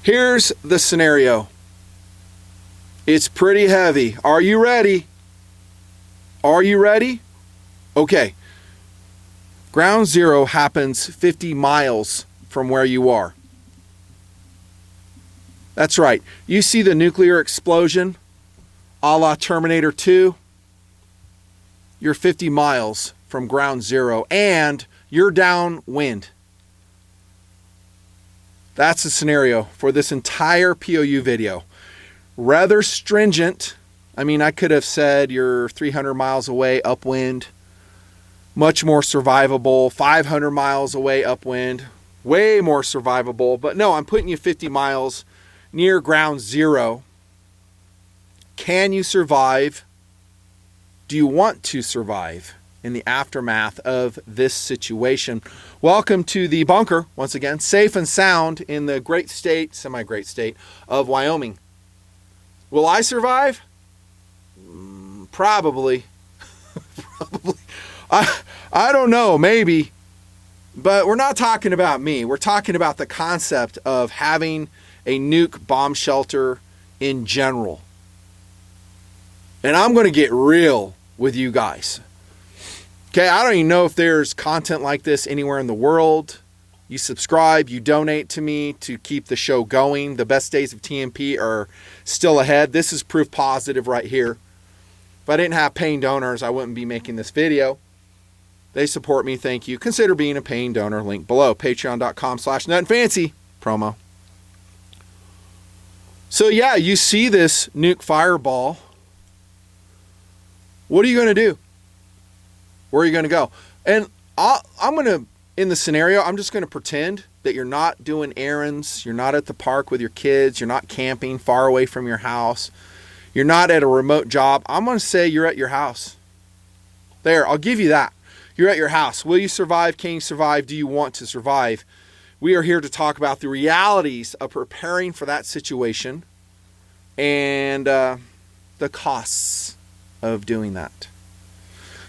Here's the scenario. It's pretty heavy. Are you ready? Are you ready? Okay. Ground zero happens 50 miles from where you are. That's right. You see the nuclear explosion, a la Terminator 2? You're 50 miles from ground zero and you're downwind. That's the scenario for this entire POU video. Rather stringent. I mean, I could have said you're 300 miles away upwind. Much more survivable. 500 miles away upwind. Way more survivable. But no, I'm putting you 50 miles near ground zero. Can you survive? Do you want to survive in the aftermath of this situation? Welcome to the bunker, once again, safe and sound in the great state, semi-great state of Wyoming. Will I survive? Probably. Probably. I don't know, maybe. But we're not talking about me. We're talking about the concept of having a nuke bomb shelter in general. And I'm going to get real with you guys. Okay, I don't even know if there's content like this anywhere in the world. You subscribe, you donate to me to keep the show going. The best days of TMP are still ahead. This is proof positive right here. If I didn't have paying donors, I wouldn't be making this video. They support me, thank you. Consider being a paying donor, link below. Patreon.com/Nutnfancy promo. So yeah, you see this nuke fireball. What are you going to do? Where are you going to go? And I'm going to, in the scenario, I'm just going to pretend that you're not doing errands. You're not at the park with your kids. You're not camping far away from your house. You're not at a remote job. I'm going to say you're at your house. There, I'll give you that. You're at your house. Will you survive? Can you survive? Do you want to survive? We are here to talk about the realities of preparing for that situation and the costs of doing that.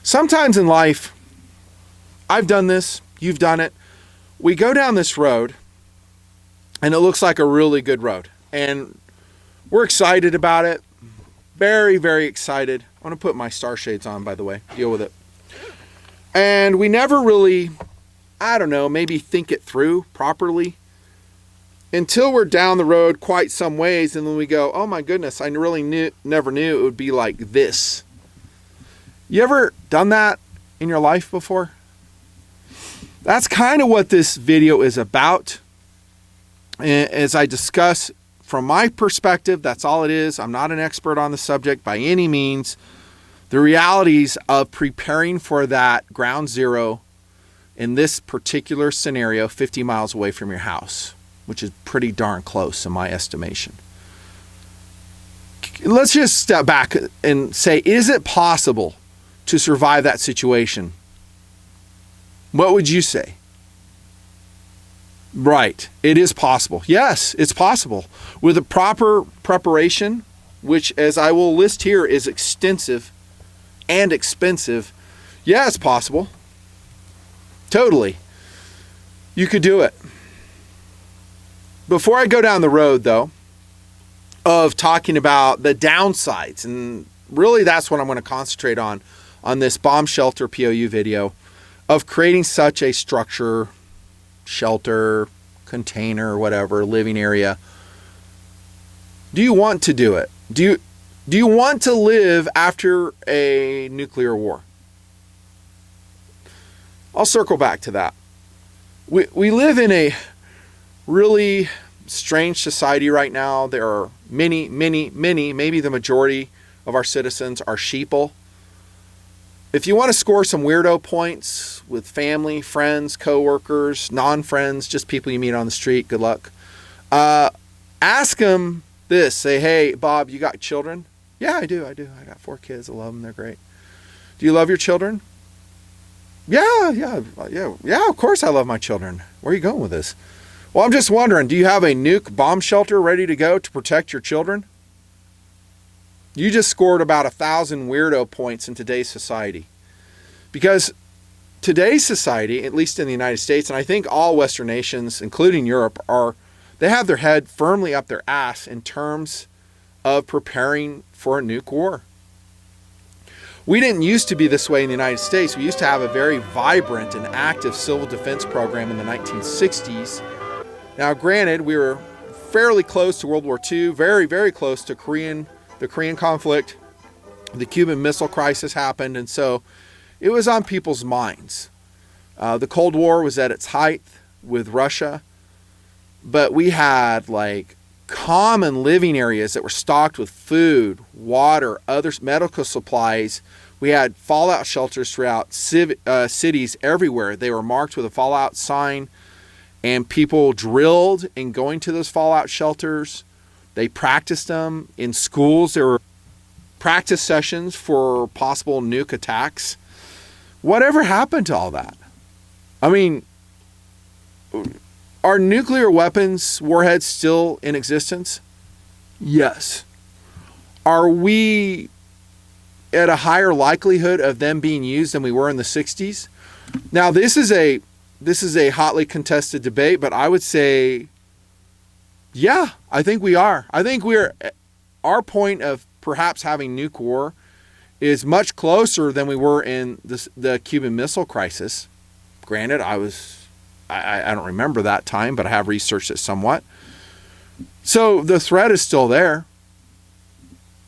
Sometimes in life, I've done this, you've done it. We go down this road and it looks like a really good road. And we're excited about it. Very, very excited. I want to put my star shades on, by the way. Deal with it. And we never really, I don't know, maybe think it through properly until we're down the road quite some ways. And then we go, oh my goodness, I really never knew it would be like this. You ever done that in your life before? That's kind of what this video is about. As I discuss from my perspective, that's all it is. I'm not an expert on the subject by any means. The realities of preparing for that ground zero in this particular scenario, 50 miles away from your house, which is pretty darn close in my estimation. Let's just step back and say, is it possible to survive that situation? What would you say? Right. It is possible. Yes, it's possible. With a proper preparation, which, as I will list here, is extensive and expensive. Yeah, it's possible. Totally. You could do it. Before I go down the road, though, of talking about the downsides, and really that's what I'm going to concentrate on this bomb shelter POU video, of creating such a structure, shelter, container, whatever, living area. Do you want to do it? Do you want to live after a nuclear war? I'll circle back to that. We live in a really strange society right now. There are many, maybe the majority of our citizens are sheeple. If you want to score some weirdo points with family, friends, coworkers, non-friends, just people you meet on the street, good luck. Ask them this. Say, hey, Bob, you got children? Yeah, I do. I got 4 kids. I love them. They're great. Do you love your children? Yeah, of course I love my children. Where are you going with this? Well, I'm just wondering, do you have a nuke bomb shelter ready to go to protect your children? You just scored about 1,000 weirdo points in today's society. Because today's society, at least in the United States, and I think all Western nations, including Europe, They have their head firmly up their ass in terms of preparing for a nuke war. We didn't used to be this way in the United States. We used to have a very vibrant and active civil defense program in the 1960s. Now, granted, we were fairly close to World War II, very, very close to the Korean conflict. The Cuban Missile Crisis happened, and so it was on people's minds. The Cold War was at its height with Russia, but we had like common living areas that were stocked with food, water, other medical supplies. We had fallout shelters throughout cities everywhere. They were marked with a fallout sign, and people drilled in going to those fallout shelters. They practiced them in schools. There were practice sessions for possible nuke attacks. Whatever happened to all that? I mean, are nuclear weapons, warheads, still in existence? Yes. Are we at a higher likelihood of them being used than we were in the 60s? Now, this is a hotly contested debate, but I would say, yeah, I think we are. I think our point of perhaps having nuke war is much closer than we were in the Cuban Missile Crisis. Granted, I don't remember that time, but I have researched it somewhat. So the threat is still there.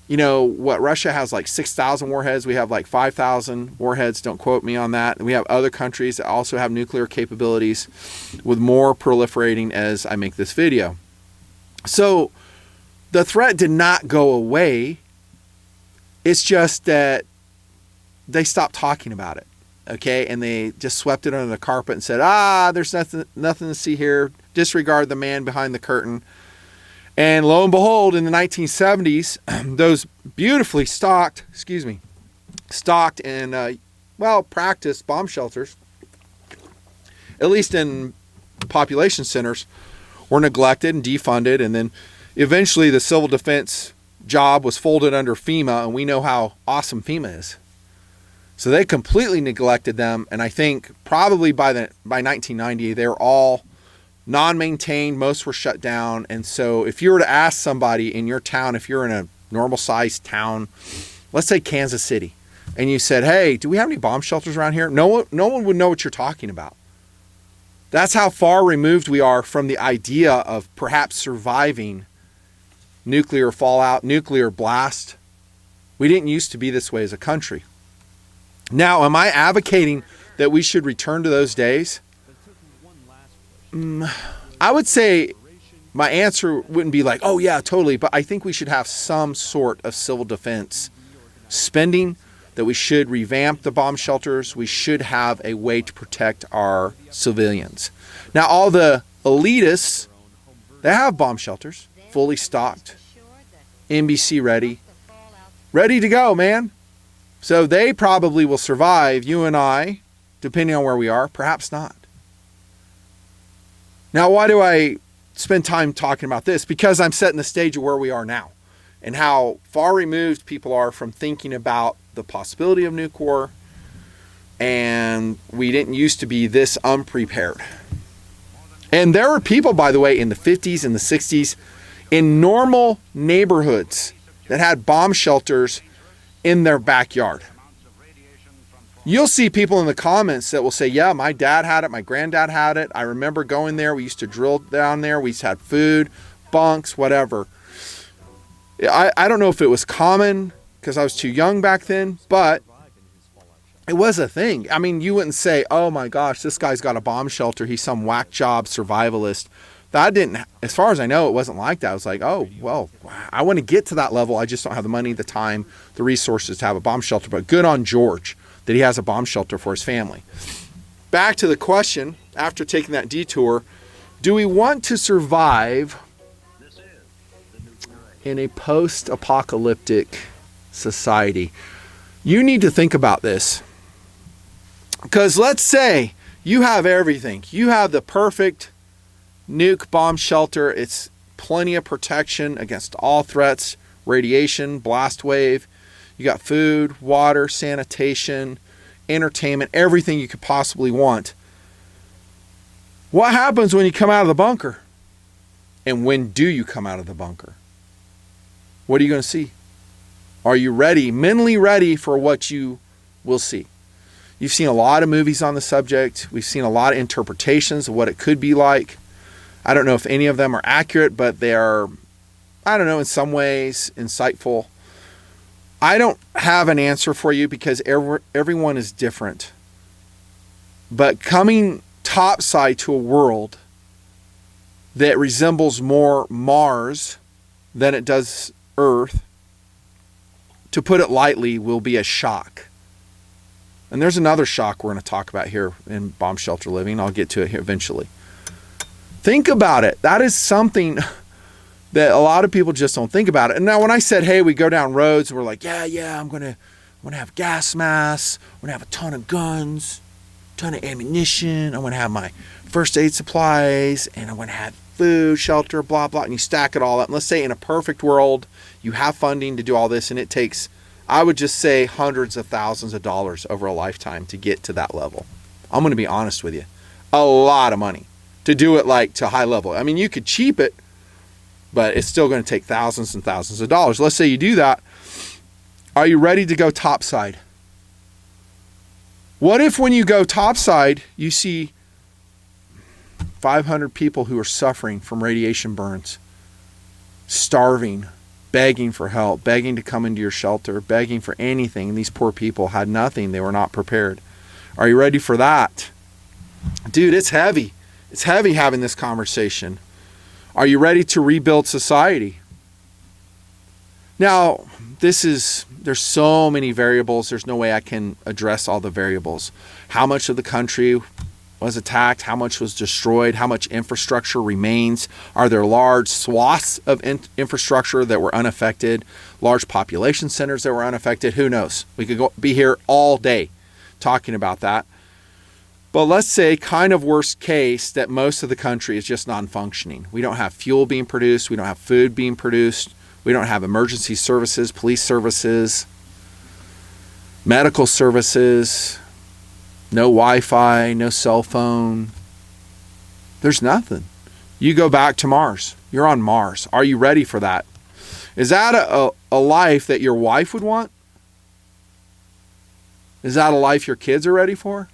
You know, what, Russia has like 6,000 warheads. We have like 5,000 warheads. Don't quote me on that. And we have other countries that also have nuclear capabilities, with more proliferating as I make this video. So the threat did not go away. It's just that they stopped talking about it. Okay, and they just swept it under the carpet and said, there's nothing to see here. Disregard the man behind the curtain. And lo and behold, in the 1970s, those beautifully stocked and, practiced bomb shelters, at least in population centers, were neglected and defunded. And then eventually the civil defense job was folded under FEMA, and we know how awesome FEMA is. So they completely neglected them, and I think probably by 1990 they were all non-maintained. Most were shut down. And so if you were to ask somebody in your town, if you're in a normal-sized town, let's say Kansas City, and you said, "Hey, do we have any bomb shelters around here?" No one would know what you're talking about. That's how far removed we are from the idea of perhaps surviving nuclear fallout, nuclear blast. We didn't used to be this way as a country. Now, am I advocating that we should return to those days? I would say my answer wouldn't be like, oh yeah, totally, but I think we should have some sort of civil defense spending, that we should revamp the bomb shelters. We should have a way to protect our civilians. Now, all the elitists, they have bomb shelters, fully stocked, NBC ready to go, man. So they probably will survive. You and I, depending on where we are, perhaps not. Now, why do I spend time talking about this? Because I'm setting the stage of where we are now and how far removed people are from thinking about the possibility of nuke war. And we didn't used to be this unprepared. And there were people, by the way, in the 50s and the 60s in normal neighborhoods that had bomb shelters in their backyard. You'll see people in the comments that will say, yeah, my dad had it, my granddad had it. I remember going there. We used to drill down there. We used to have food, bunks, whatever. I don't know if it was common because I was too young back then, but it was a thing. I mean, you wouldn't say, oh my gosh, this guy's got a bomb shelter. He's some whack job survivalist. That didn't, as far as I know, it wasn't like that. I was like, oh, well, I want to get to that level. I just don't have the money, the time, the resources to have a bomb shelter. But good on George that he has a bomb shelter for his family. Back to the question, after taking that detour, do we want to survive in a post-apocalyptic society? You need to think about this. Because let's say you have everything. You have the perfect nuke bomb shelter. It's plenty of protection against all threats, radiation, blast wave. You got food, water, sanitation, entertainment, everything you could possibly want. What happens when you come out of the bunker And when do you come out of the bunker? What are you going to see? Are you ready, mentally ready for what you will see? You've seen a lot of movies on the subject. We've seen a lot of interpretations of what it could be like. I don't know if any of them are accurate, but they are, I don't know, in some ways insightful. I don't have an answer for you because everyone is different. But coming topside to a world that resembles more Mars than it does Earth, to put it lightly, will be a shock. And there's another shock we're going to talk about here in bomb shelter living. I'll get to it here eventually. Think about it. That is something that a lot of people just don't think about it. And now when I said, hey, we go down roads and we're like, yeah, I'm gonna have gas masks, I'm gonna have a ton of guns, ton of ammunition, I'm gonna have my first aid supplies, and I'm gonna have food, shelter, blah, blah, and you stack it all up. And let's say in a perfect world, you have funding to do all this, and it takes, I would just say, hundreds of thousands of dollars over a lifetime to get to that level. I'm gonna be honest with you. A lot of money to do it like to high level. I mean, you could cheap it, but it's still going to take thousands and thousands of dollars. Let's say you do that. Are you ready to go topside? What if when you go topside, you see 500 people who are suffering from radiation burns, starving, begging for help, begging to come into your shelter, begging for anything. And these poor people had nothing. They were not prepared. Are you ready for that? Dude, it's heavy. It's heavy having this conversation. Are you ready to rebuild society? Now, there's so many variables. There's no way I can address all the variables. How much of the country was attacked? How much was destroyed? How much infrastructure remains? Are there large swaths of infrastructure that were unaffected? Large population centers that were unaffected? Who knows? We could be here all day talking about that. But let's say, kind of worst case, that most of the country is just non-functioning. We don't have fuel being produced. We don't have food being produced. We don't have emergency services, police services, medical services, no Wi-Fi, no cell phone. There's nothing. You go back to Mars. You're on Mars. Are you ready for that? Is that a life that your wife would want? Is that a life your kids are ready for?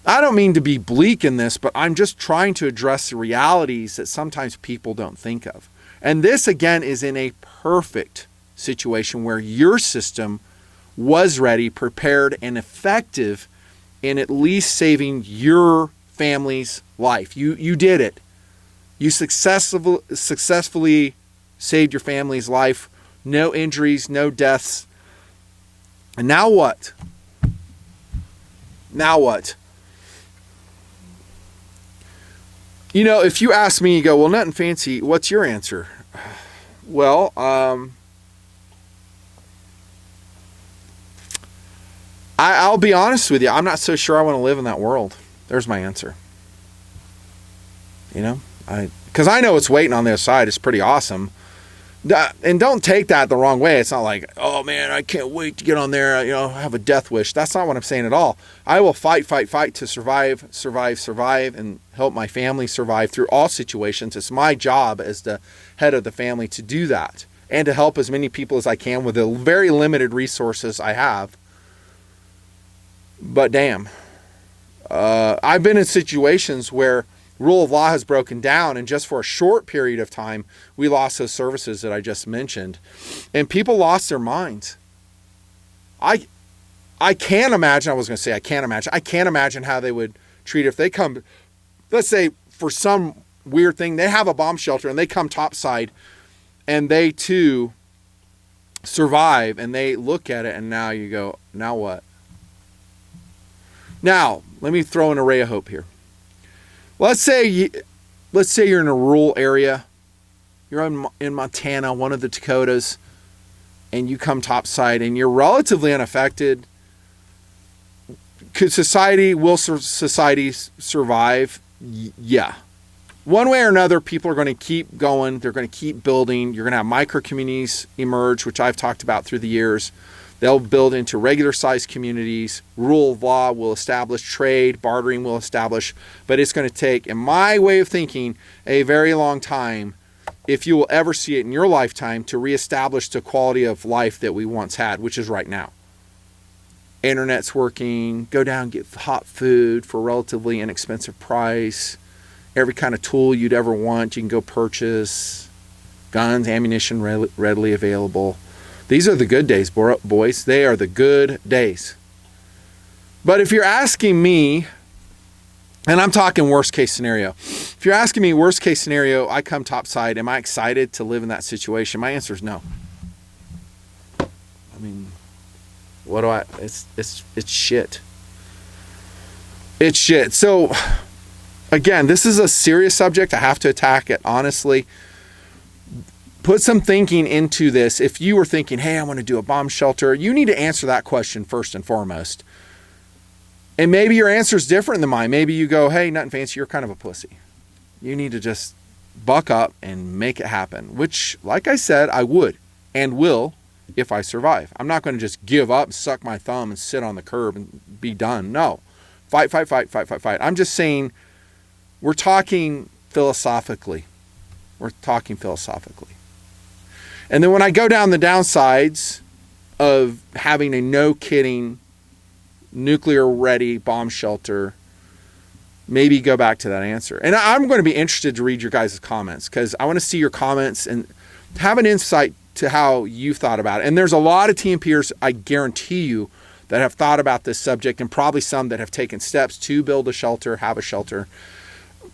I don't mean to be bleak in this, but I'm just trying to address the realities that sometimes people don't think of. And this, again, is in a perfect situation where your system was ready, prepared, and effective in at least saving your family's life. You did it. You successfully saved your family's life. No injuries, no deaths. And now what? Now what? You know, if you ask me, you go, well, Nutnfancy, what's your answer? Well, I'll be honest with you. I'm not so sure I want to live in that world. There's my answer. You know, because I know it's waiting on the other side. It's pretty awesome. And don't take that the wrong way. It's not like, oh man, I can't wait to get on there, have a death wish. That's not what I'm saying at all. I will fight to survive, and help my family survive through all situations. It's my job as the head of the family to do that and to help as many people as I can with the very limited resources I have. But damn, I've been in situations where rule of law has broken down, and just for a short period of time, we lost those services that I just mentioned, and people lost their minds. I can't imagine. I can't imagine how they would treat if they come. Let's say for some weird thing, they have a bomb shelter and they come topside, and they too survive, and they look at it, and now you go, now what? Now let me throw an array of hope here. Let's say you're in a rural area. You're in Montana, one of the Dakotas, and you come topside and you're relatively unaffected. Will society survive? Yeah. One way or another, people are going to keep going. They're going to keep building. You're going to have micro communities emerge, which I've talked about through the years, They'll build into regular-sized communities. Rule of law will establish. Trade, bartering will establish. But it's going to take, in my way of thinking, a very long time, if you will ever see it in your lifetime, to reestablish the quality of life that we once had, which is right now. Internet's working. Go down and get hot food for a relatively inexpensive price. Every kind of tool you'd ever want, you can go purchase. Guns, ammunition readily available. These are the good days, boys. They are the good days. But if you're asking me, and I'm talking worst case scenario. If you're asking me worst case scenario, I come topside, am I excited to live in that situation? My answer is no. I mean, it's shit. It's shit. So, again, this is a serious subject. I have to attack it honestly. Put some thinking into this. If you were thinking, hey, I want to do a bomb shelter, you need to answer that question first and foremost. And maybe your answer is different than mine. Maybe you go, hey, Nutnfancy, you're kind of a pussy. You need to just buck up and make it happen, which, like I said, I would and will if I survive. I'm not going to just give up, suck my thumb, and sit on the curb and be done. No. Fight. I'm just saying we're talking philosophically. And then when I go down the downsides of having a no-kidding nuclear-ready bomb shelter, maybe go back to that answer. And I'm going to be interested to read your guys' comments because I want to see your comments and have an insight to how you've thought about it. And there's a lot of TMPers, I guarantee you, that have thought about this subject, and probably some that have taken steps to build a shelter, have a shelter,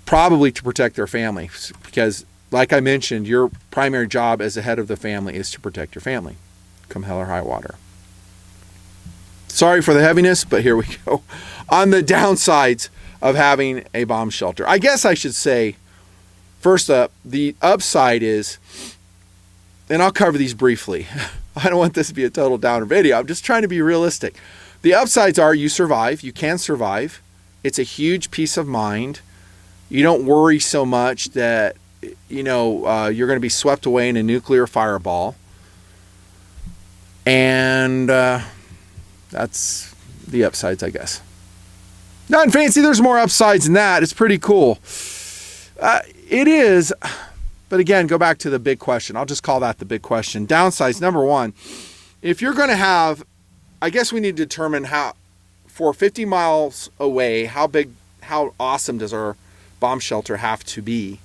probably to protect their family. Because, like I mentioned, your primary job as the head of the family is to protect your family, come hell or high water. Sorry for the heaviness, but here we go. On the downsides of having a bomb shelter. I guess I should say, first up, the upside is, and I'll cover these briefly. I don't want this to be a total downer video. I'm just trying to be realistic. The upsides are you survive. You can survive. It's a huge peace of mind. You don't worry so much that, you're going to be swept away in a nuclear fireball. And that's the upsides, I guess. Nutnfancy, there's more upsides than that. It's pretty cool. It is. But again, go back to the big question. I'll just call that the big question. Downsides, number one, if you're going to have, I guess we need to determine how, for 50 miles away, how awesome does our bomb shelter have to be?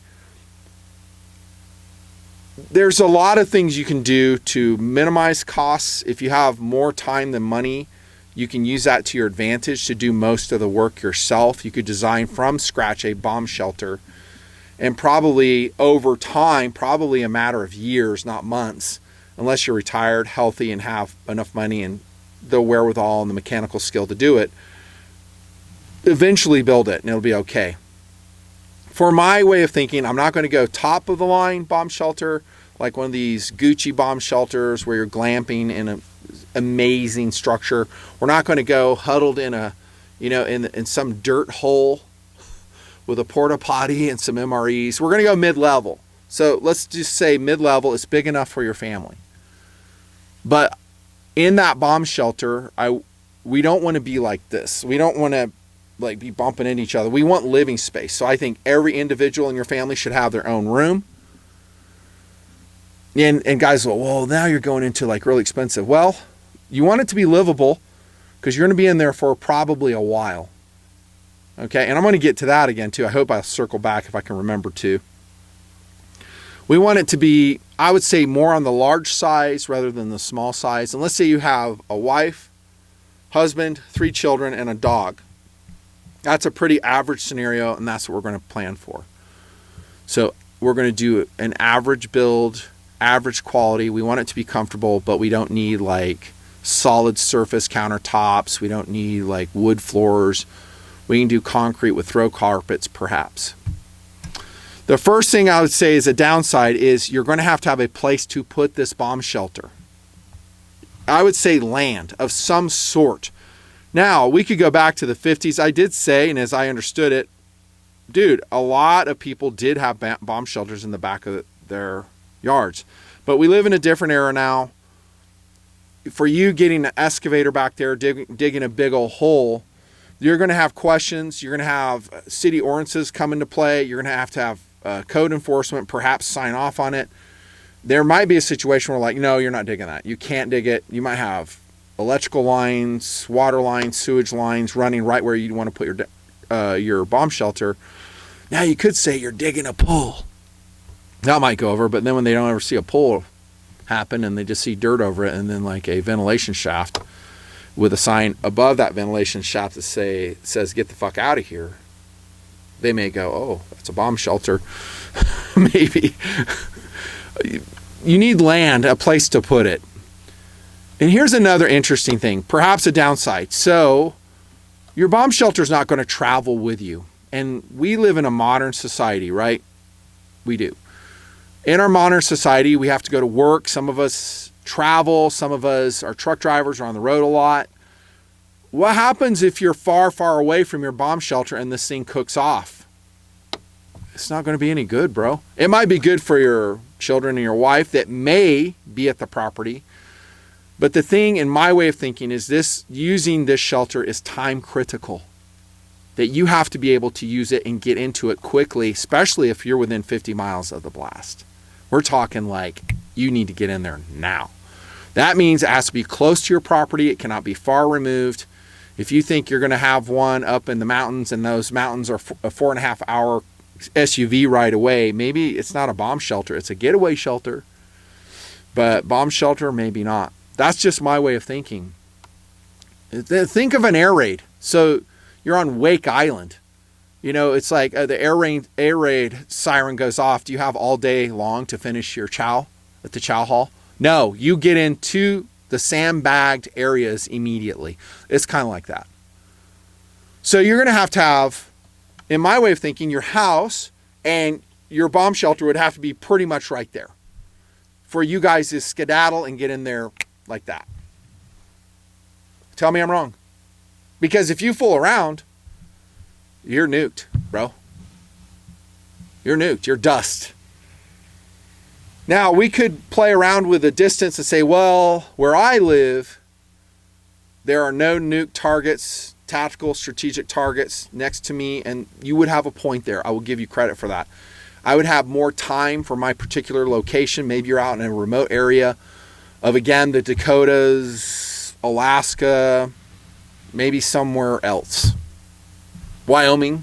There's a lot of things you can do to minimize costs. If you have more time than money, you can use that to your advantage to do most of the work yourself. You could design from scratch a bomb shelter, and probably over time, probably a matter of years, not months, unless you're retired, healthy, and have enough money and the wherewithal and the mechanical skill to do it, eventually build it and it'll be okay. For my way of thinking, I'm not going to go top of the line bomb shelter, like one of these Gucci bomb shelters where you're glamping in an amazing structure. We're not going to go huddled in in some dirt hole with a porta potty and some MREs. We're going to go mid-level. So let's just say mid-level is big enough for your family. But in that bomb shelter, we don't want to be like this. We don't want to be bumping into each other. We want living space. So I think every individual in your family should have their own room. And guys go, well, now you're going into really expensive. Well, you want it to be livable because you're going to be in there for probably a while. Okay, and I'm going to get to that again too. I hope I'll circle back if I can remember to. We want it to be, I would say, more on the large size rather than the small size. And let's say you have a wife, husband, 3 children, and a dog. That's a pretty average scenario, and that's what we're going to plan for. So we're going to do an average build, average quality. We want it to be comfortable, but we don't need solid surface countertops. We don't need wood floors. We can do concrete with throw carpets, perhaps. The first thing I would say is a downside is you're going to have a place to put this bomb shelter. I would say land of some sort. Now, we could go back to the 50s. I did say, and as I understood it, dude, a lot of people did have bomb shelters in the back of their yards. But we live in a different era now. for you getting an excavator back there, digging a big old hole, you're going to have questions. You're going to have city ordinances come into play. You're going to have code enforcement perhaps sign off on it. There might be a situation where like, no, you're not digging that. You can't dig it. You might have electrical lines, water lines, sewage lines running right where you want to put your bomb shelter. Now you could say you're digging a pool. That might go over, but then when they don't ever see a pool happen and they just see dirt over it and then like a ventilation shaft with a sign above that ventilation shaft that says get the fuck out of here, they may go, oh, that's a bomb shelter. Maybe. You need land, a place to put it. And here's another interesting thing, perhaps a downside. So your bomb shelter is not going to travel with you. And we live in a modern society, right? We do. In our modern society, we have to go to work. Some of us travel. Some of us are truck drivers, are on the road a lot. What happens if you're far, far away from your bomb shelter and this thing cooks off? It's not going to be any good, bro. It might be good for your children and your wife that may be at the property. But the thing, in my way of thinking, is using this shelter is time critical. That you have to be able to use it and get into it quickly, especially if you're within 50 miles of the blast. We're talking like you need to get in there now. That means it has to be close to your property. It cannot be far removed. If you think you're going to have one up in the mountains and those mountains are a 4.5 hour SUV ride away, maybe it's not a bomb shelter. It's a getaway shelter. But bomb shelter, maybe not. That's just my way of thinking. Think of an air raid. So you're on Wake Island. You know, it's like the air raid siren goes off. Do you have all day long to finish your chow at the chow hall? No, you get into the sandbagged areas immediately. It's kind of like that. So you're going to have, in my way of thinking, your house and your bomb shelter would have to be pretty much right there for you guys to skedaddle and get in there like that. Tell me I'm wrong. Because if you fool around, you're nuked, bro. You're nuked. You're dust. Now, we could play around with the distance and say, well, where I live, there are no nuke targets, tactical, strategic targets next to me, and you would have a point there. I will give you credit for that. I would have more time for my particular location. Maybe you're out in a remote area of, again, the Dakotas, Alaska, maybe somewhere else. Wyoming.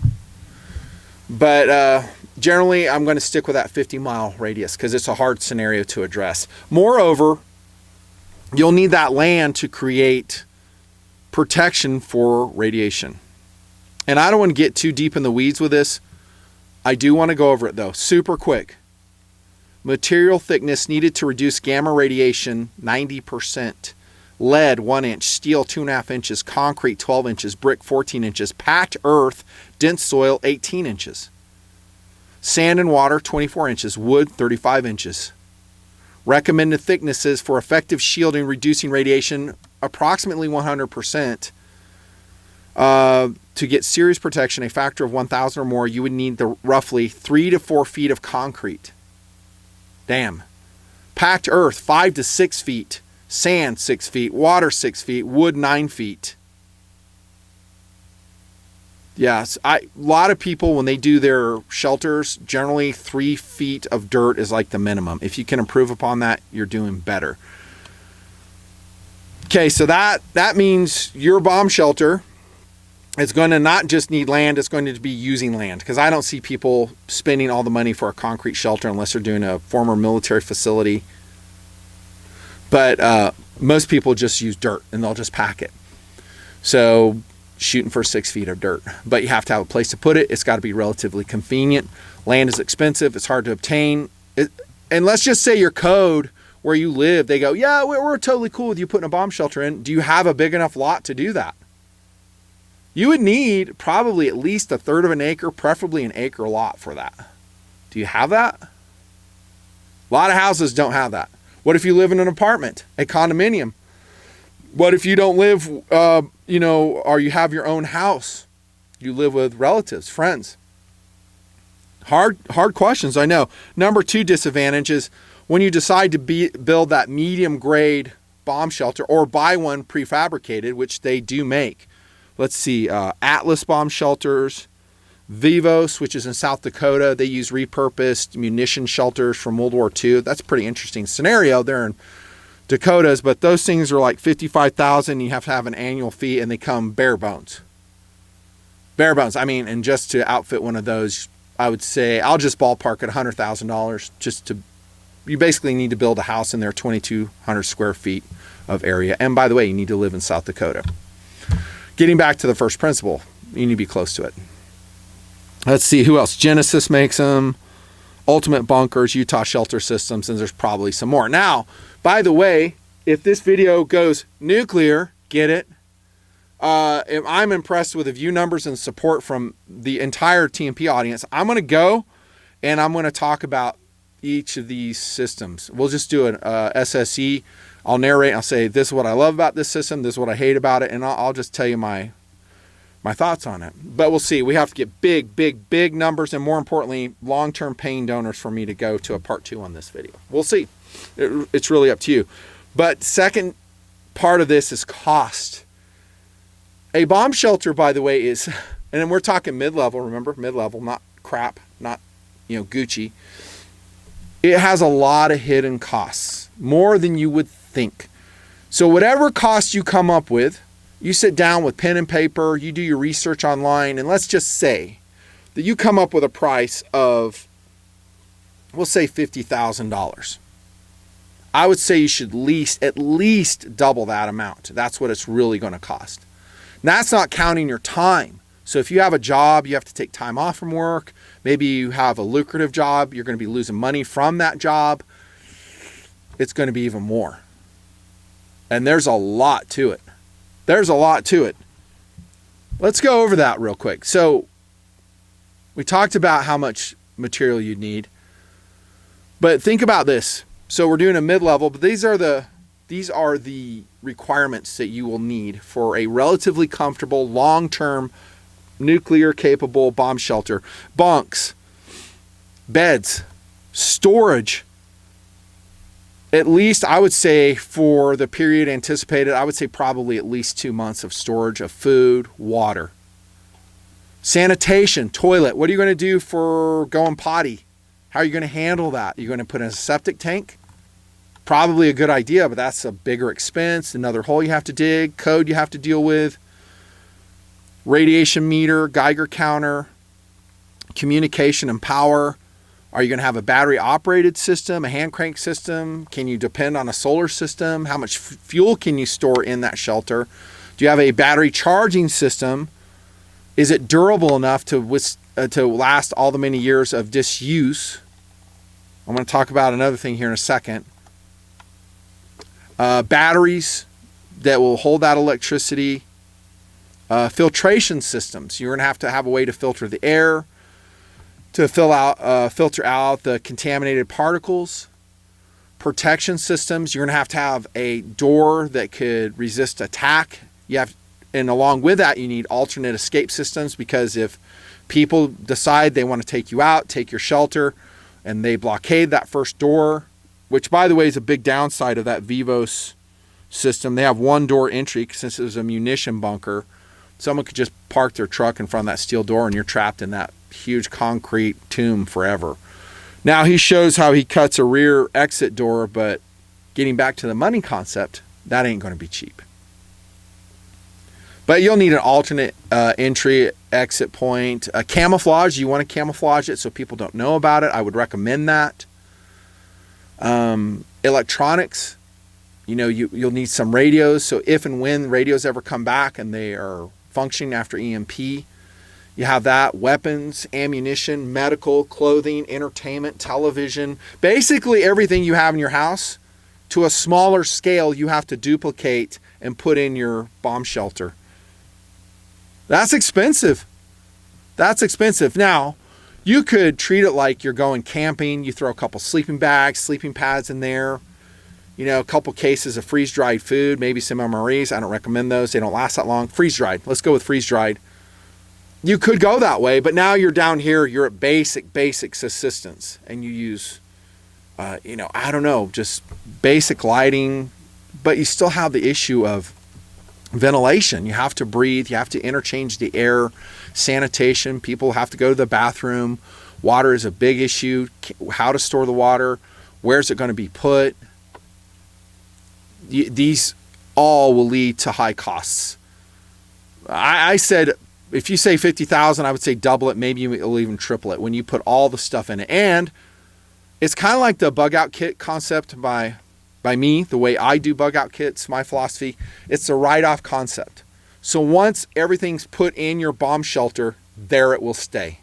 But generally, I'm going to stick with that 50-mile radius because it's a hard scenario to address. Moreover, you'll need that land to create protection for radiation. And I don't want to get too deep in the weeds with this. I do want to go over it, though, super quick. Material thickness needed to reduce gamma radiation, 90%. Lead, 1 inch. Steel, 2.5 inches. Concrete, 12 inches. Brick, 14 inches. Packed earth, dense soil, 18 inches. Sand and water, 24 inches. Wood, 35 inches. Recommended thicknesses for effective shielding, reducing radiation, approximately 100%. To get serious protection, a factor of 1,000 or more, you would need roughly 3 to 4 feet of concrete. Damn. Packed earth, 5 to 6 feet. Sand, 6 feet. Water, 6 feet. Wood, 9 feet. Yes, a lot of people, when they do their shelters, generally 3 feet of dirt is like the minimum. If you can improve upon that, you're doing better. Okay, so that means your bomb shelter is going to not just need land, it's going to be using land. Because I don't see people spending all the money for a concrete shelter unless they're doing a former military facility. But most people just use dirt and they'll just pack it. So shooting for 6 feet of dirt. But you have to have a place to put it. It's got to be relatively convenient. Land is expensive. It's hard to obtain. And let's just say your code where you live, they go, yeah, we're totally cool with you putting a bomb shelter in. Do you have a big enough lot to do that? You would need probably at least 1/3 of an acre, preferably an acre lot for that. Do you have that? A lot of houses don't have that. What if you live in an apartment, a condominium? What if you don't live, or you have your own house? You live with relatives, friends. Hard questions, I know. Number 2 disadvantage is when you decide to build that medium grade bomb shelter or buy one prefabricated, which they do make. Let's see, Atlas bomb shelters, Vivos, which is in South Dakota. They use repurposed munition shelters from World War II. That's a pretty interesting scenario. They're in Dakotas, but those things are like $55,000. You have to have an annual fee, and they come bare bones. Bare bones. I mean, and just to outfit one of those, I would say I'll just ballpark at $100,000 just to. You basically need to build a house in there, 2,200 square feet of area. And by the way, you need to live in South Dakota. Getting back to the first principle, you need to be close to it. Let's see, who else? Genesis makes them. Ultimate Bunkers, Utah Shelter Systems, and there's probably some more. Now, by the way, if this video goes nuclear, get it? If I'm impressed with the view numbers and support from the entire TMP audience, I'm going to go and I'm going to talk about each of these systems. We'll just do an SSE. I'll narrate. I'll say, this is what I love about this system. This is what I hate about it. And I'll just tell you my thoughts on it. But we'll see. We have to get big numbers, and more importantly, long-term paying donors for me to go to a part 2 on this video. We'll see. It's really up to you. But second part of this is cost. A bomb shelter, by the way, is, and then we're talking mid-level, remember? Mid-level, not crap, not, Gucci. It has a lot of hidden costs, more than you would think. So whatever cost you come up with, you sit down with pen and paper, you do your research online, and let's just say that you come up with a price of, we'll say $50,000. I would say you should at least double that amount. That's what it's really going to cost. And that's not counting your time. So if you have a job, you have to take time off from work. Maybe you have a lucrative job. You're going to be losing money from that job. It's going to be even more. And there's a lot to it. There's a lot to it. Let's go over that real quick. So we talked about how much material you need. But think about this. So we're doing a mid-level, but these are the requirements that you will need for a relatively comfortable, long-term, nuclear-capable bomb shelter. Bunks, beds, storage. At least, I would say, for the period anticipated, I would say probably at least 2 months of storage of food, water. Sanitation, toilet. What are you going to do for going potty? How are you going to handle that? You're going to put in a septic tank? Probably a good idea, but that's a bigger expense. Another hole you have to dig, code you have to deal with, radiation meter, Geiger counter, communication and power. Are you going to have a battery operated system, a hand crank system? Can you depend on a solar system? How much fuel can you store in that shelter? Do you have a battery charging system? Is it durable enough to last all the many years of disuse? I'm going to talk about another thing here in a second. Batteries that will hold that electricity. Filtration systems. You're going to have a way to filter the air, to filter out the contaminated particles. Protection systems. You're going to have a door that could resist attack. And along with that, you need alternate escape systems, because if people decide they want to take you out, take your shelter, and they blockade that first door, which, by the way, is a big downside of that Vivos system. They have one door entry since it was a munition bunker. Someone could just park their truck in front of that steel door and you're trapped in that huge concrete tomb forever. Now he shows how he cuts a rear exit door, but getting back to the money concept, that ain't going to be cheap. But you'll need an alternate entry, exit point. Camouflage, you want to camouflage it so people don't know about it. I would recommend that. Electronics, you'll need some radios. So if and when radios ever come back and they are functioning after EMP, you have that. Weapons, ammunition, medical, clothing, entertainment, television. Basically everything you have in your house to a smaller scale you have to duplicate and put in your bomb shelter. That's expensive. Now, you could treat it like you're going camping. You throw a couple sleeping bags, sleeping pads in there. A couple cases of freeze-dried food, maybe some MREs. I don't recommend those. They don't last that long. Freeze-dried. Let's go with freeze-dried. You could go that way, but now you're down here. You're at basic assistance. And you use, just basic lighting, but you still have the issue of ventilation. You have to breathe. You have to interchange the air. Sanitation. People have to go to the bathroom. Water is a big issue. How to store the water. Where's it going to be put? These all will lead to high costs. I said, if you say 50,000, I would say double it. Maybe you'll even triple it when you put all the stuff in it. And it's kind of like the bug out kit concept by me, the way I do bug out kits, my philosophy. It's a write-off concept. So once everything's put in your bomb shelter, there it will stay.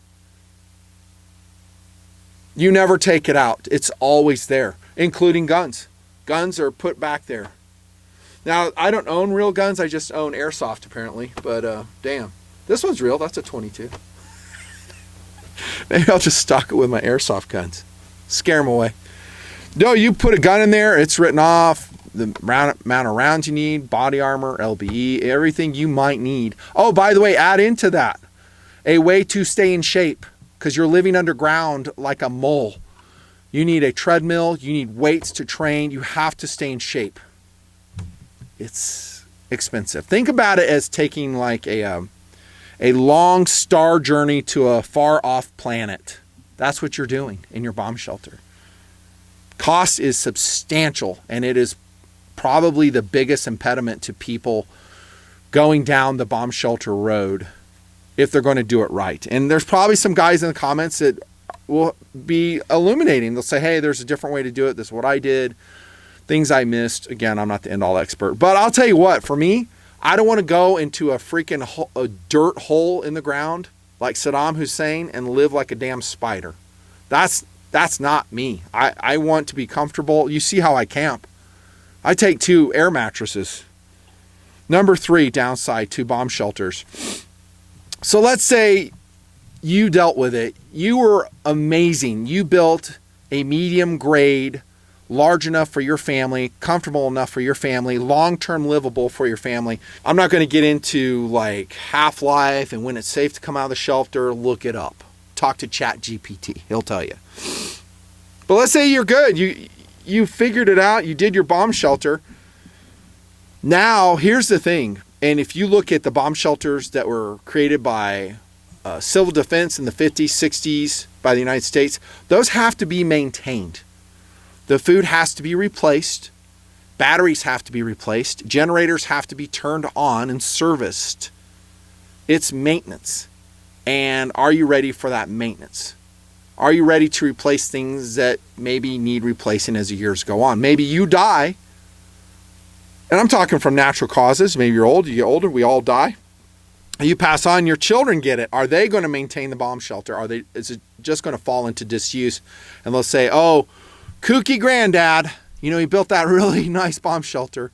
You never take it out. It's always there, including guns. Guns are put back there. Now, I don't own real guns. I just own airsoft, apparently. But, damn. This one's real. That's a 22. Maybe I'll just stock it with my airsoft guns. Scare them away. No, you put a gun in there. It's written off. The amount of rounds you need, body armor, LBE, everything you might need. Oh, by the way, add into that a way to stay in shape, because you're living underground like a mole. You need a treadmill. You need weights to train. You have to stay in shape. It's expensive. Think about it as taking like a long star journey to a far off planet. That's what you're doing in your bomb shelter. Cost is substantial, and it is probably the biggest impediment to people going down the bomb shelter road if they're going to do it right. And there's probably some guys in the comments that will be illuminating. They'll say, hey, there's a different way to do it. This is what I did. Things I missed. Again, I'm not the end-all expert. But I'll tell you what, for me, I don't want to go into a freaking a dirt hole in the ground like Saddam Hussein and live like a damn spider. That's not me. I want to be comfortable. You see how I camp. I take 2 air mattresses. Number 3 downside to bomb shelters. So let's say you dealt with it. You were amazing. You built a medium grade, large enough for your family, comfortable enough for your family, long-term livable for your family. I'm not going to get into like half-life and when it's safe to come out of the shelter. Look it up. Talk to ChatGPT. He'll tell you. But let's say you're good. You figured it out. You did your bomb shelter. Now, here's the thing. And if you look at the bomb shelters that were created by civil defense in the 50s, 60s by the United States, those have to be maintained. The food has to be replaced. Batteries have to be replaced. Generators have to be turned on and serviced. It's maintenance. And are you ready for that maintenance? Are you ready to replace things that maybe need replacing as the years go on? Maybe you die. And I'm talking from natural causes. Maybe you're old, you get older, we all die. You pass on, your children get it. Are they going to maintain the bomb shelter? Is it just going to fall into disuse? And they'll say, oh, kooky granddad, he built that really nice bomb shelter.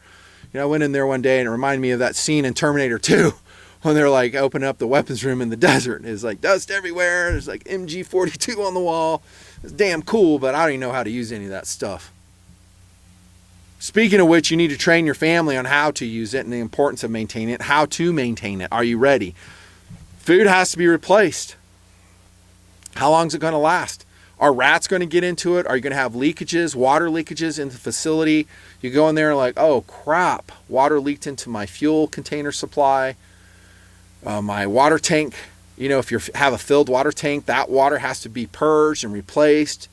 I went in there one day and it reminded me of that scene in Terminator 2 when they're like opening up the weapons room in the desert. It's like dust everywhere. There's like MG42 on the wall. It's damn cool, but I don't even know how to use any of that stuff. Speaking of which, you need to train your family on how to use it and the importance of maintaining it, how to maintain it. Are you ready? Food has to be replaced. How long is it going to last? Are rats going to get into it? Are you going to have leakages, water leakages in the facility? You go in there and like, oh crap, water leaked into my fuel container supply. My water tank, if you have a filled water tank, that water has to be purged and replaced.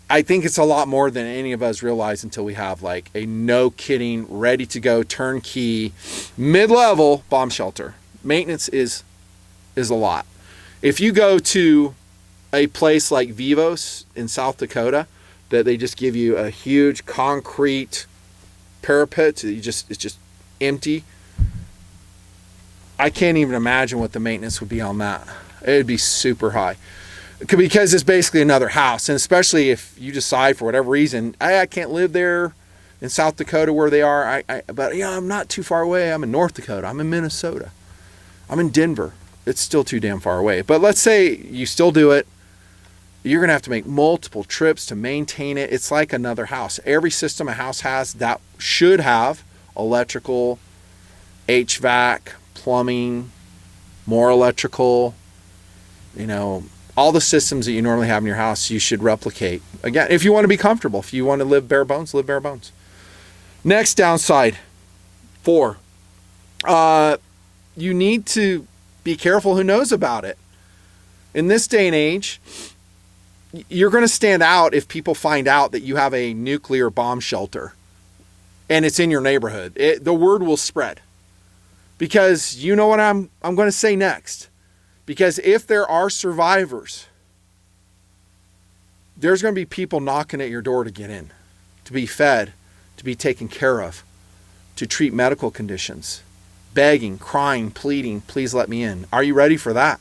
I think it's a lot more than any of us realize until we have like a no kidding, ready to go, turnkey, mid-level bomb shelter. Maintenance is a lot. If you go to a place like Vivos in South Dakota, that they just give you a huge concrete parapet, it's just empty. I can't even imagine what the maintenance would be on that. It would be super high. Because it's basically another house. And especially if you decide for whatever reason, I can't live there in South Dakota where they are. But I'm not too far away. I'm in North Dakota. I'm in Minnesota. I'm in Denver. It's still too damn far away. But let's say you still do it. You're going to have to make multiple trips to maintain it. It's like another house. Every system a house has that should have electrical, HVAC, plumbing, more electrical, all the systems that you normally have in your house, you should replicate. Again, if you want to be comfortable, if you want to live bare bones, live bare bones. Next downside, 4. You need to be careful who knows about it. In this day and age, you're going to stand out if people find out that you have a nuclear bomb shelter and it's in your neighborhood. The word will spread. Because you know what I'm going to say next. Because if there are survivors, there's going to be people knocking at your door to get in, to be fed, to be taken care of, to treat medical conditions, begging, crying, pleading, please let me in. Are you ready for that?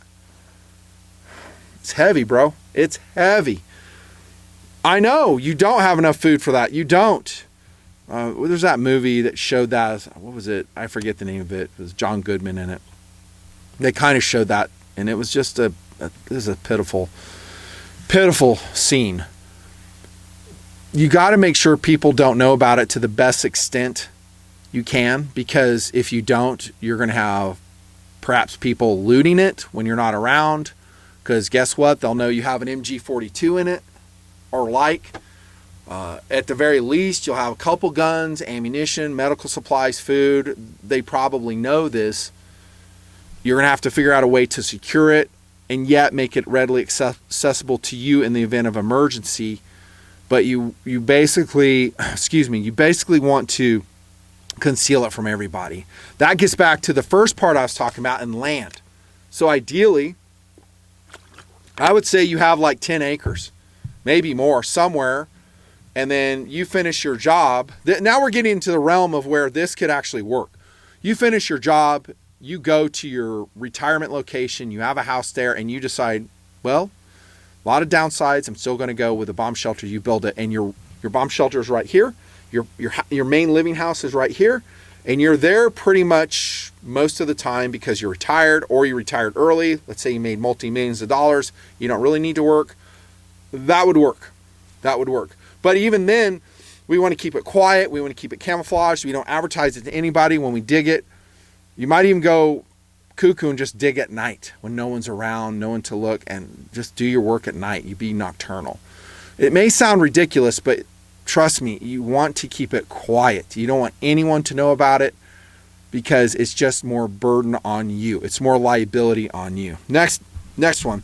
It's heavy, bro. It's heavy. I know you don't have enough food for that. You don't. There's that movie that showed that. What was it? I forget the name of it. It was John Goodman in it. They kind of showed that, and it was just a pitiful scene. You got to make sure people don't know about it to the best extent you can, because if you don't, you're going to have perhaps people looting it when you're not around, because guess what? They'll know you have an MG42 in it or like. At the very least, you'll have a couple guns, ammunition, medical supplies, food. They probably know this. You're going to have to figure out a way to secure it and yet make it readily accessible to you in the event of emergency. But you basically want to conceal it from everybody. That gets back to the first part I was talking about in land. So ideally, I would say you have like 10 acres, maybe more, somewhere, and then you finish your job. Now we're getting into the realm of where this could actually work. You finish your job, you go to your retirement location, you have a house there, and you decide, well, a lot of downsides, I'm still going to go with a bomb shelter. You build it, and your bomb shelter is right here. Your main living house is right here, and you're there pretty much most of the time because you're retired or you retired early. Let's say you made multi-millions of dollars. You don't really need to work. That would work. But even then, we want to keep it quiet. We want to keep it camouflaged. We don't advertise it to anybody when we dig it. You might even go cuckoo and just dig at night when no one's around, no one to look, and just do your work at night. You be nocturnal. It may sound ridiculous, but trust me, you want to keep it quiet. You don't want anyone to know about it because it's just more burden on you. It's more liability on you. Next one.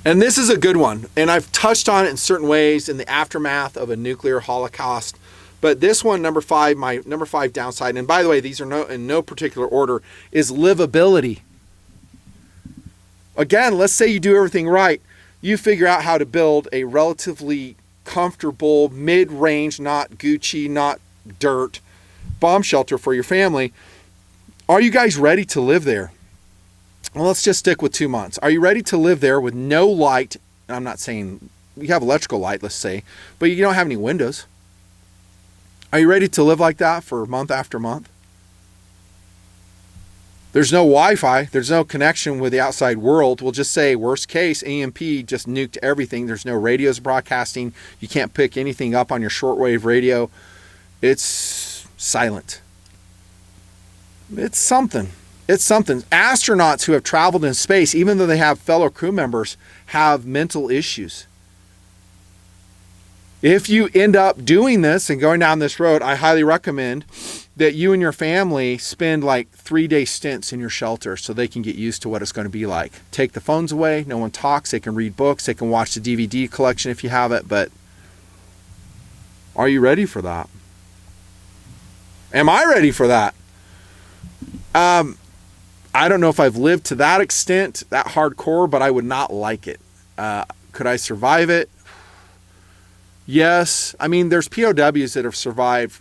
And this is a good one, and I've touched on it in certain ways in the aftermath of a nuclear holocaust. But this one, number 5, my number 5 downside, and by the way, these are in no particular order, is livability. Again, let's say you do everything right. You figure out how to build a relatively comfortable, mid-range, not Gucci, not dirt, bomb shelter for your family. Are you guys ready to live there? Well, let's just stick with 2 months. Are you ready to live there with no light? I'm not saying you have electrical light, let's say, but you don't have any windows. Are you ready to live like that for month after month? There's no Wi-Fi. There's no connection with the outside world. We'll just say, worst case, EMP just nuked everything. There's no radios broadcasting. You can't pick anything up on your shortwave radio. It's silent. It's something. Astronauts who have traveled in space, even though they have fellow crew members, have mental issues. If you end up doing this and going down this road, I highly recommend that you and your family spend like 3-day stints in your shelter so they can get used to what it's going to be like. Take the phones away. No one talks. They can read books. They can watch the DVD collection if you have it. But are you ready for that? Am I ready for that? I don't know if I've lived to that extent, that hardcore, but I would not like it. Could I survive it? Yes. I mean, there's POWs that have survived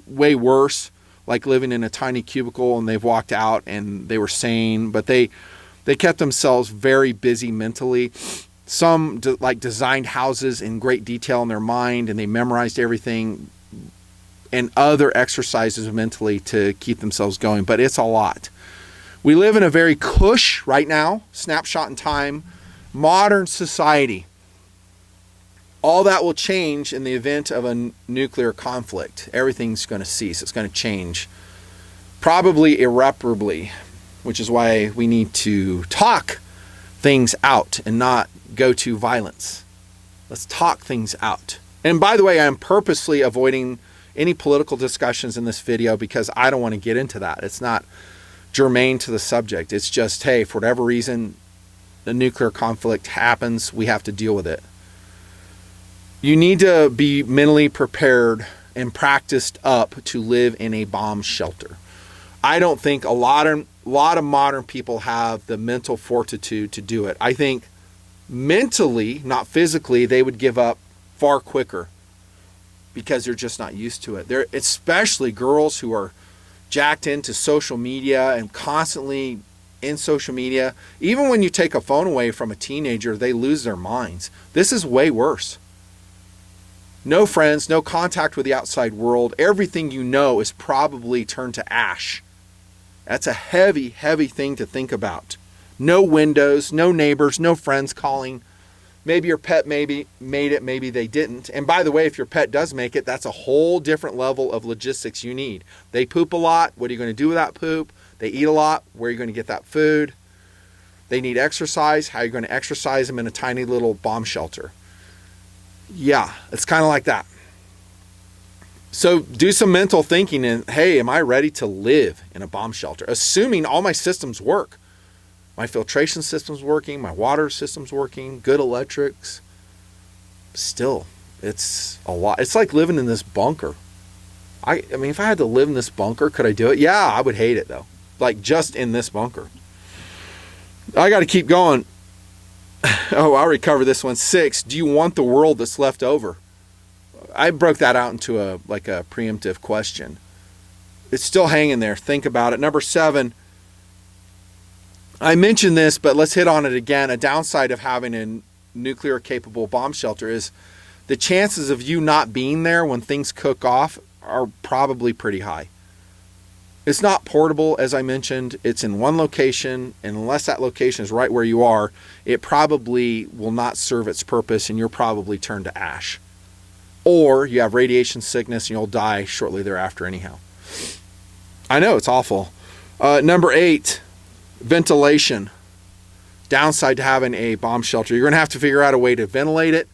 way worse, like living in a tiny cubicle and they've walked out and they were sane, but they kept themselves very busy mentally. Some designed houses in great detail in their mind and they memorized everything and other exercises mentally to keep themselves going, but it's a lot. We live in a very cush right now, snapshot in time, modern society. All that will change in the event of a nuclear conflict. Everything's going to cease. It's going to change. Probably irreparably, which is why we need to talk things out and not go to violence. Let's talk things out. And by the way, I'm purposely avoiding any political discussions in this video because I don't want to get into that. It's not germane to the subject. It's just, hey, for whatever reason, the nuclear conflict happens, we have to deal with it. You need to be mentally prepared and practiced up to live in a bomb shelter. I don't think a lot of modern people have the mental fortitude to do it. I think mentally, not physically, they would give up far quicker because they're just not used to it. They're especially girls who are jacked into social media and constantly in social media. Even when you take a phone away from a teenager, they lose their minds. This is way worse. No friends, no contact with the outside world. Everything you know is probably turned to ash. That's a heavy, heavy thing to think about. No windows, no neighbors, no friends calling. Maybe your pet maybe made it, maybe they didn't. And by the way, if your pet does make it, that's a whole different level of logistics you need. They poop a lot. What are you going to do with that poop? They eat a lot. Where are you going to get that food? They need exercise. How are you going to exercise them in a tiny little bomb shelter? Yeah, it's kind of like that. So do some mental thinking and, hey, am I ready to live in a bomb shelter? Assuming all my systems work. My filtration system's working, my water system's working, good electrics. Still, it's a lot. It's like living in this bunker. I mean, if I had to live in this bunker, could I do it? Yeah, I would hate it though. Like just in this bunker. I got to keep going. Oh, I'll recover this one. 6, do you want the world that's left over? I broke that out into a preemptive question. It's still hanging there. Think about it. Number 7, I mentioned this, but let's hit on it again. A downside of having a nuclear capable bomb shelter is the chances of you not being there when things cook off are probably pretty high. It's not portable, as I mentioned. It's in one location, and unless that location is right where you are, it probably will not serve its purpose, and you'll probably turn to ash. Or you have radiation sickness, and you'll die shortly thereafter anyhow. I know, it's awful. Number 8, ventilation. Downside to having a bomb shelter. You're going to have to figure out a way to ventilate it,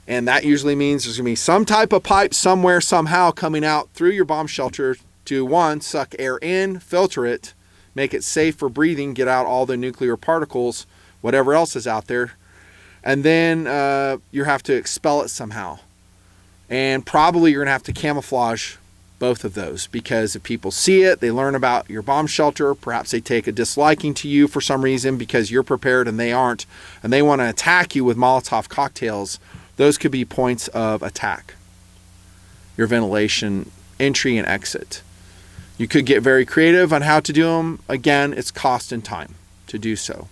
and that usually means there's going to be some type of pipe somewhere, somehow coming out through your bomb shelter to, 1, suck air in, filter it, make it safe for breathing, get out all the nuclear particles, whatever else is out there, and then you have to expel it somehow. And probably you're going to have to camouflage both of those, because if people see it, they learn about your bomb shelter, perhaps they take a disliking to you for some reason because you're prepared and they aren't, and they want to attack you with Molotov cocktails. Those could be points of attack. Your ventilation entry and exit. You could get very creative on how to do them. Again, it's cost and time to do so.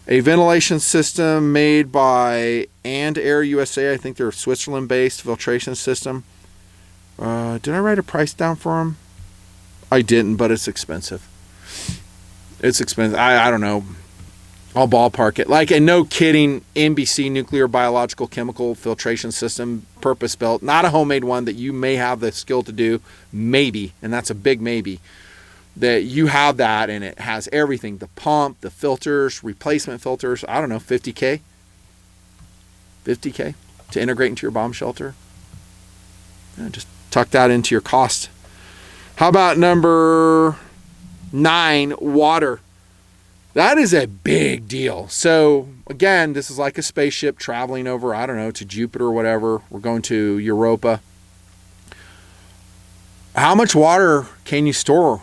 A ventilation system made by And Air USA. I think they're a Switzerland-based filtration system. Did I write a price down for them? I didn't, but it's expensive. It's expensive. I don't know. I'll ballpark it. Like, and no kidding, NBC nuclear biological chemical filtration system, purpose-built. Not a homemade one that you may have the skill to do. Maybe, and that's a big maybe. That you have that, and it has everything. The pump, the filters, replacement filters. I don't know, $50K? $50K to integrate into your bomb shelter? Yeah, just tuck that into your cost. How about number 9, water? That is a big deal. So again, this is like a spaceship traveling over, I don't know, to Jupiter or whatever. We're going to Europa. How much water can you store?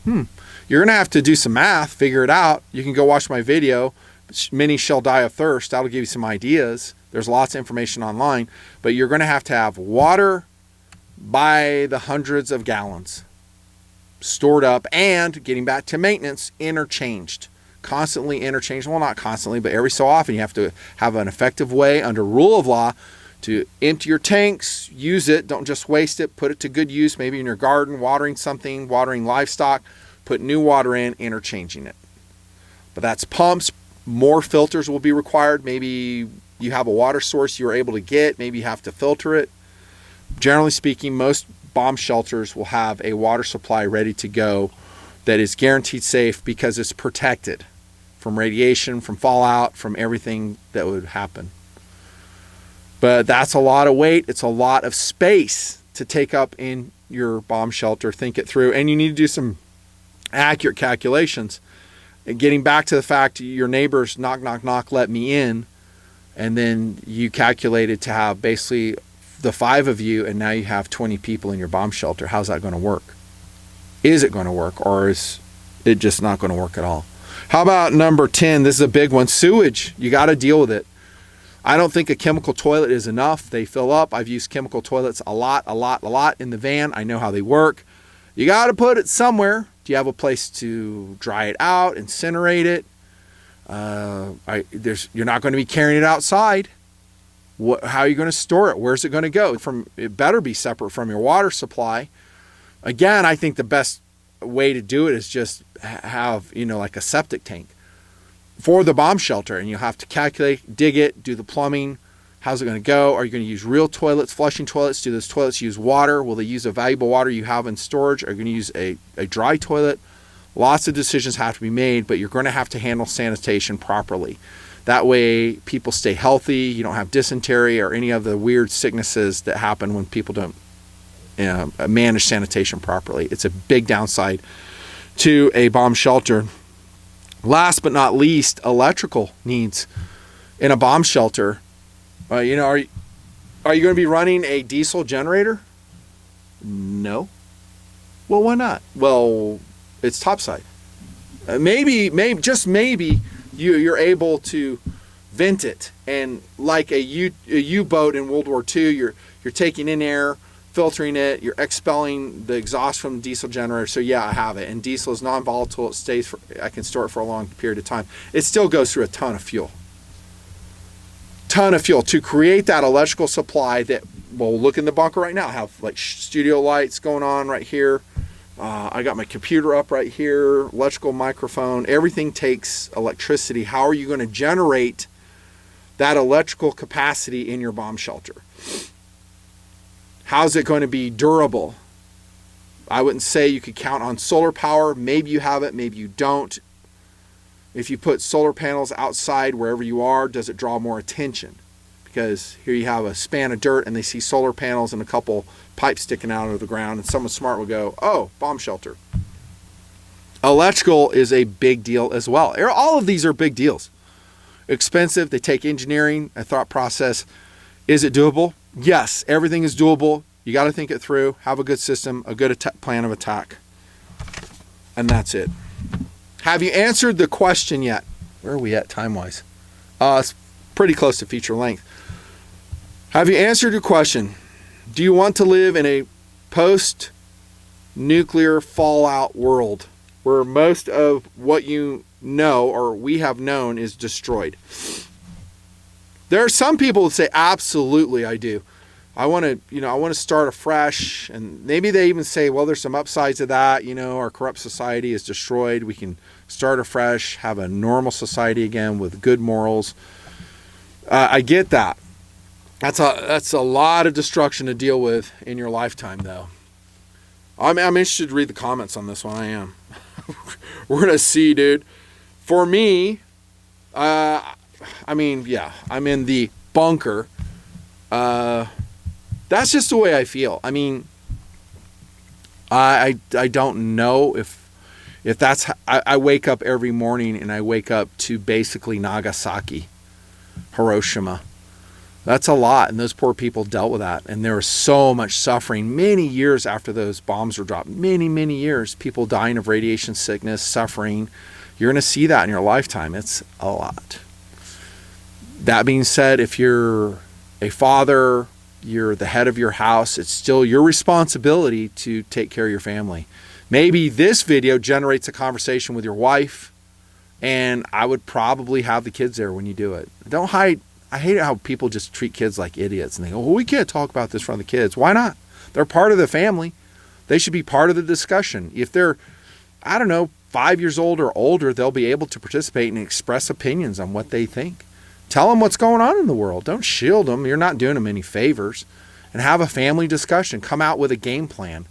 You're going to have to do some math, figure it out. You can go watch my video, Many Shall Die of Thirst. That'll give you some ideas. There's lots of information online. But you're going to have water by the hundreds of gallons stored up, and getting back to maintenance, interchanged. Constantly interchanged. Well, not constantly, but every so often you have to have an effective way under rule of law to empty your tanks, use it, don't just waste it, put it to good use, maybe in your garden, watering something, watering livestock, put new water in, interchanging it. But that's pumps. More filters will be required. Maybe you have a water source you're able to get, maybe you have to filter it. Generally speaking, most bomb shelters will have a water supply ready to go that is guaranteed safe because it's protected from radiation, from fallout, from everything that would happen. But that's a lot of weight. It's a lot of space to take up in your bomb shelter. Think it through. And you need to do some accurate calculations. And getting back to the fact your neighbors knock, knock, knock, let me in. And then you calculated to have basically the 5 of you, and now you have 20 people in your bomb shelter. How's that going to work? Is it going to work, or is it just not going to work at all? How about number 10? This is a big one. Sewage. You got to deal with it. I don't think a chemical toilet is enough. They fill up. I've used chemical toilets a lot in the van. I know how they work. You got to put it somewhere. Do you have a place to dry it out, incinerate it? You're not going to be carrying it outside. How are you going to store it? Where's it going to go? It better be separate from your water supply. Again, I think the best way to do it is just have, like a septic tank for the bomb shelter, and you have to calculate, dig it, do the plumbing. How's it going to go? Are you going to use real toilets, flushing toilets? Do those toilets use water? Will they use the valuable water you have in storage? Are you going to use a dry toilet? Lots of decisions have to be made, but you're going to have to handle sanitation properly. That way people stay healthy. You don't have dysentery or any of the weird sicknesses that happen when people don't manage sanitation properly. It's a big downside to a bomb shelter. Last but not least, electrical needs in a bomb shelter. Are you going to be running a diesel generator? No. Well, why not? Well, it's topside. Maybe you're able to vent it, and like a U-boat in World War II, you're taking in air, filtering it, you're expelling the exhaust from the diesel generator. So yeah, I have it. And diesel is non-volatile. I can store it for a long period of time. It still goes through a ton of fuel. To create that electrical supply that, well, look in the bunker right now. I have like studio lights going on right here. I got my computer up right here, electrical microphone. Everything takes electricity. How are you going to generate that electrical capacity in your bomb shelter? How's it going to be durable? I wouldn't say you could count on solar power. Maybe you have it, maybe you don't. If you put solar panels outside wherever you are, does it draw more attention? Because here you have a span of dirt and they see solar panels and a couple pipes sticking out of the ground, and someone smart will go, oh, bomb shelter. Electrical is a big deal as well. All of these are big deals. Expensive. They take engineering, a thought process. Is it doable? Yes, everything is doable. You got to think it through, have a good system, a good plan of attack. And that's it. Have you answered the question yet? Where are we at time-wise? It's pretty close to feature length. Have you answered your question? Do you want to live in a post-nuclear fallout world where most of what you know or we have known is destroyed? There are some people that say, absolutely, I do. I want to start afresh. And maybe they even say, well, there's some upsides to that. Our corrupt society is destroyed. We can start afresh, have a normal society again with good morals. I get that. That's a lot of destruction to deal with in your lifetime, though. I'm interested to read the comments on this one. I am. We're going to see, dude. For me, I'm in the bunker. That's just the way I feel. I don't know if that's I wake up every morning and I wake up to basically Nagasaki, Hiroshima. That's a lot, and those poor people dealt with that, and there was so much suffering many years after those bombs were dropped. Many years, people dying of radiation sickness, suffering. You're going to see that in your lifetime. It's a lot. That being said, if you're a father, you're the head of your house, it's still your responsibility to take care of your family. Maybe this video generates a conversation with your wife, and I would probably have the kids there when you do it. Don't hide. I hate how people just treat kids like idiots and they go, well, we can't talk about this in front of the kids. Why not? They're part of the family. They should be part of the discussion. If they're, 5 years old or older, they'll be able to participate and express opinions on what they think. Tell them what's going on in the world. Don't shield them. You're not doing them any favors. And have a family discussion. Come out with a game plan.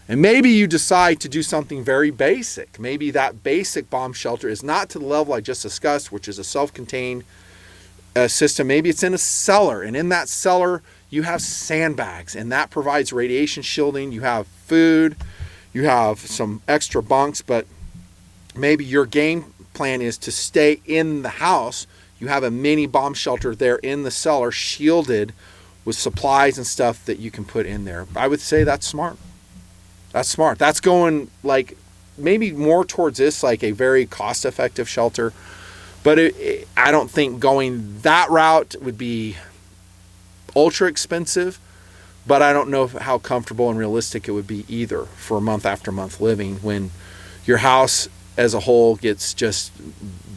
And maybe you decide to do something very basic. Maybe that basic bomb shelter is not to the level I just discussed, which is a self-contained system. Maybe it's in a cellar, and in that cellar you have sandbags, and that provides radiation shielding. You have food, you have some extra bunks, but maybe your game plan is to stay in the house. You have a mini bomb shelter there in the cellar, shielded with supplies and stuff that you can put in there. I would say that's smart. That's smart. That's going like maybe more towards this, like a very cost-effective shelter. But I don't think going that route would be ultra expensive, but I don't know how comfortable and realistic it would be either for month after month living when your house as a whole gets just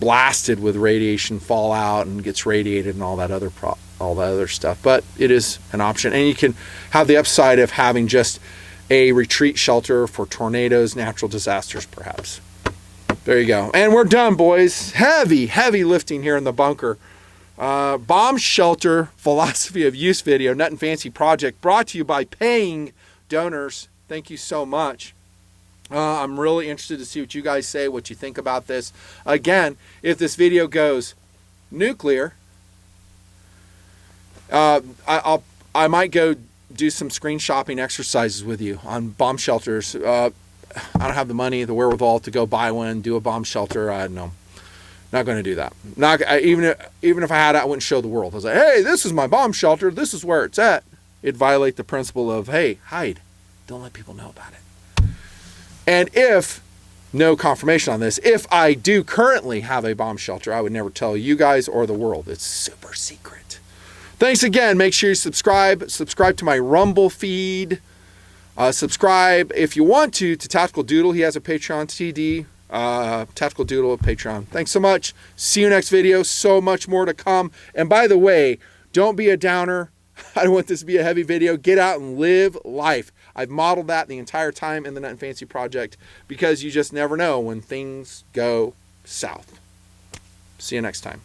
blasted with radiation fallout and gets radiated and all that other stuff. But it is an option, and you can have the upside of having just a retreat shelter for tornadoes, natural disasters, perhaps. There you go. And we're done, boys. Heavy lifting here in the bunker. Bomb shelter philosophy of use video, Nutnfancy project, brought to you by paying donors. Thank you so much. I'm really interested to see what you guys say, what you think about this. Again, if this video goes nuclear, I might go do some screen shopping exercises with you on bomb shelters. I don't have the money, the wherewithal to go buy one, do a bomb shelter. I don't know. Not going to do that. Even if I had it, I wouldn't show the world. I was like, hey, this is my bomb shelter. This is where it's at. It'd violate the principle of, hey, hide. Don't let people know about it. And if, no confirmation on this, if I do currently have a bomb shelter, I would never tell you guys or the world. It's super secret. Thanks again. Make sure you subscribe. Subscribe to my Rumble feed. Subscribe, if you want to Tactical Doodle. He has a Patreon, TD. Tactical Doodle at Patreon. Thanks so much. See you next video. So much more to come. And by the way, don't be a downer. I don't want this to be a heavy video. Get out and live life. I've modeled that the entire time in the Nutnfancy project because you just never know when things go south. See you next time.